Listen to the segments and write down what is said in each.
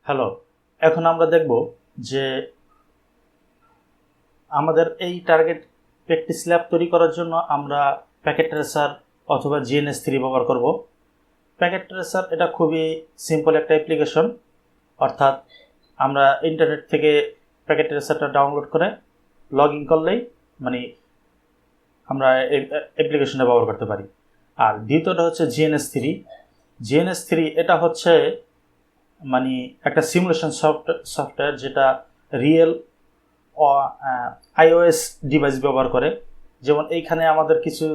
Hello, এখন আমরা দেখব যে আমাদের এই টার্গেট প্র্যাকটিস ল্যাব তৈরি করার জন্য আমরা প্যাকেট ট্রেসার অথবা GNS3 ব্যবহার করব। প্যাকেট ট্রেসার এটা খুবই সিম্পল একটা অ্যাপ্লিকেশন, অর্থাৎ আমরা ইন্টারনেট থেকে প্যাকেট ট্রেসারটা ডাউনলোড করে লগ ইন করলেই মানে আমরা এই অ্যাপ্লিকেশনটা ব্যবহার করতে পারি। আর দ্বিতীয়টা হচ্ছে GNS3 এটা হচ্ছে মানে একটা সিমুলেশন সফটওয়্যার যেটা রিয়েল iOS ডিভাইস ব্যবহার করে। যেমন এইখানে আমাদের কিছু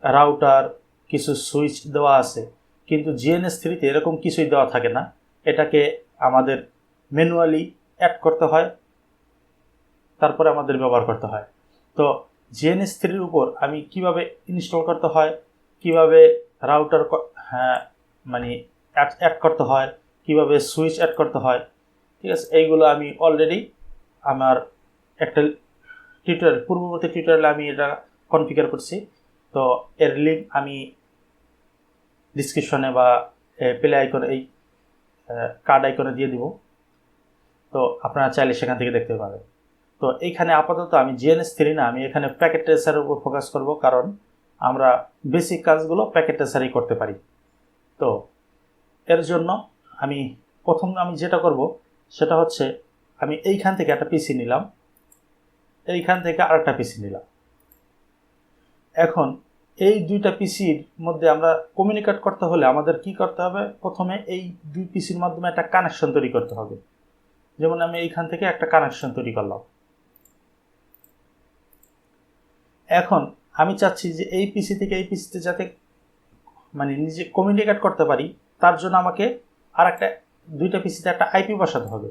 রাউটার, কিছু সুইচ দেওয়া আছে, কিন্তু GNS3-তে এরকম কিছুই দেওয়া থাকে না। এটাকে আমাদের ম্যানুয়ালি অ্যাড করতে হয়, তারপরে আমাদের ব্যবহার করতে হয়। তো GNS3-র উপর আমি কিভাবে ইনস্টল করতে হয়, কিভাবে রাউটার মানে অ্যাড করতে হয়, কিভাবে সুইচ অ্যাড করতে হয়, ঠিক আছে, এইগুলো আমি অলরেডি আমার একটা পূর্ববর্তী টিউটোরিয়ালে আমি এটা কনফিগার করছি। তো এর লিঙ্ক আমি ডিসক্রিপশনে বা প্লে আইকনে, এই কার্ড আইকনে দিয়ে দিব। তো আপনারা চাইলে সেখান থেকে দেখতে পাবেন। তো এইখানে আপাতত আমি GNS3 না, আমি এখানে প্যাকেট ট্রেসারের উপর ফোকাস করব, কারণ আমরা বেসিক কাজগুলো প্যাকেট ট্রেসারই করতে পারি। তো এর জন্য আমি যেটা করব সেটা হচ্ছে আমি এইখান থেকে একটা পিসি নিলাম, এইখান থেকে আরেকটা পিসি নিলাম। এখন এই দুইটা পিসির মধ্যে আমরা কমিউনিকেট করতে হলে আমাদের কি করতে হবে? প্রথমে এই দুই পিসির মাধ্যমে একটা কানেকশন তৈরি করতে হবে। যেমন আমি এইখান থেকে একটা কানেকশন তৈরি করলাম। এখন আমি চাচ্ছি যে এই পিসি থেকে এই পিসিতে যাতে মানে নিজে কমিউনিকেট করতে পারি, তার জন্য আমাকে দুইটা পিসিতে একটা আইপি বসাতে হবে।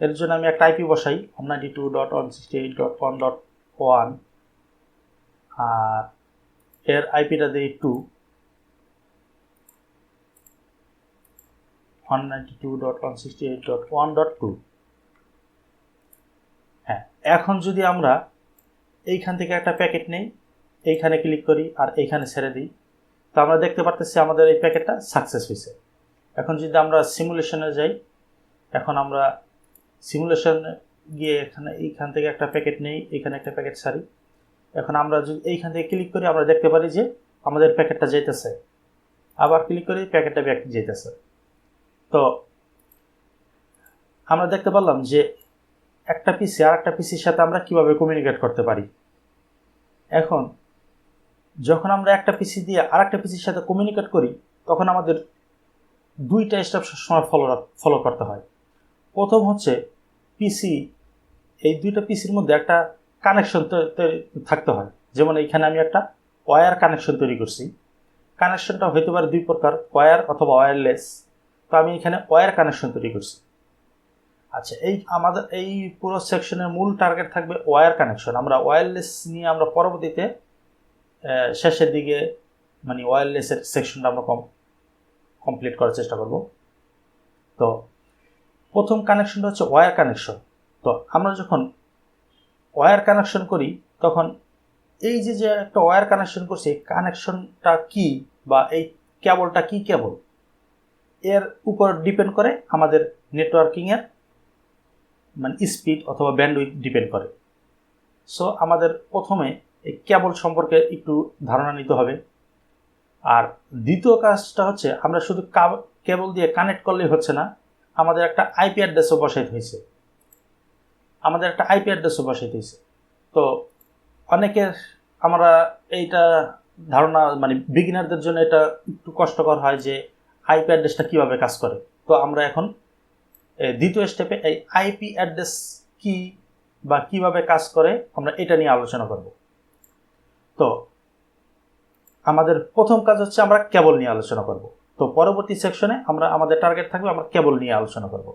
এর জন্য আমি একটা আইপি বসাই 192.168.1.1, আর এর আইপিটা দিই 192.168.1.2। হ্যাঁ, এখন যদি আমরা এইখান থেকে একটা প্যাকেট নেই, এইখানে ক্লিক করি আর এইখানে ছেড়ে দিই, তো আমরা দেখতে পারতেছি আমাদের এই প্যাকেটটা সাকসেস হয়েছে। এখন যদি আমরা সিমুলেশনে যাই, এখন আমরা সিমুলেশনে গিয়ে এইখান থেকে একটা প্যাকেট নেই, এইখানে একটা প্যাকেট ছাড়ি। এখন আমরা যদি এইখান থেকে ক্লিক করি, আমরা দেখতে পারি যে আমাদের প্যাকেটটা যেতেছে। আবার ক্লিক করি, প্যাকেটটা ব্যাক যেতেছে। তো আমরা দেখতে পারলাম যে একটা পিসি আর একটা পিসির সাথে আমরা কিভাবে কমিউনিকেট করতে পারি। এখন যখন আমরা একটা পিসি দিয়ে আর একটা পিসির সাথে কমিউনিকেট করি, তখন আমাদের দুইটা স্টেপ সবসময় ফলো করতে হয়। প্রথম হচ্ছে এই দুইটা পিসির মধ্যে একটা কানেকশন থাকতে হয়। যেমন এইখানে আমি একটা ওয়্যার কানেকশন তৈরি করছি। কানেকশনটা হইতে পারে দুই প্রকার, ওয়্যার অথবা ওয়্যারলেস। তো আমি এখানে ওয়্যার কানেকশন তৈরি করছি। আচ্ছা, আমাদের এই পুরো সেকশনের মূল টার্গেট থাকবে ওয়্যার কানেকশন। আমরা ওয়্যারলেস নিয়ে আমরা পরবর্তীতে শেষের দিকে মানে ওয়্যারলেসের সেকশনটা আমরা কমপ্লিট করার চেষ্টা করব। তো প্রথম কানেকশনটা হচ্ছে ওয়্যার কানেকশন। তো আমরা যখন ওয়্যার কানেকশন করি, তখন এই যে একটা ওয়্যার কানেকশন করছি, কানেকশনটা কি বা এই কেবলটা কি কেবল, এর উপর ডিপেন্ড করে আমাদের নেটওয়ার্কিংয়ের মানে স্পিড অথবা ব্যান্ডউইথ ডিপেন্ড করে। সো আমাদের প্রথমে এই কেবল সম্পর্কে একটু ধারণা নিতে হবে। আর দ্বিতীয় কাজটা হচ্ছে, আমরা শুধু কেবল দিয়ে কানেক্ট করলেই হচ্ছে না, আমাদের একটা আইপি অ্যাড্রেসও বসাইতে হয়েছে। তো অনেকের আমরা এইটা ধারণা মানে বিগিনারদের জন্য এটা একটু কষ্টকর হয় যে আইপি অ্যাড্রেসটা কীভাবে কাজ করে। তো আমরা এখন দ্বিতীয় স্টেপে এই আইপি অ্যাড্রেস কি বা কিভাবে কাজ করে আমরা এটা নিয়ে আলোচনা করব। তো আমাদের প্রথম কাজ হচ্ছে আমরা কেবল নিয়ে আলোচনা করব। তো পরবর্তী সেকশনে আমাদের টার্গেট থাকবে আমরা কেবল নিয়ে আলোচনা করব।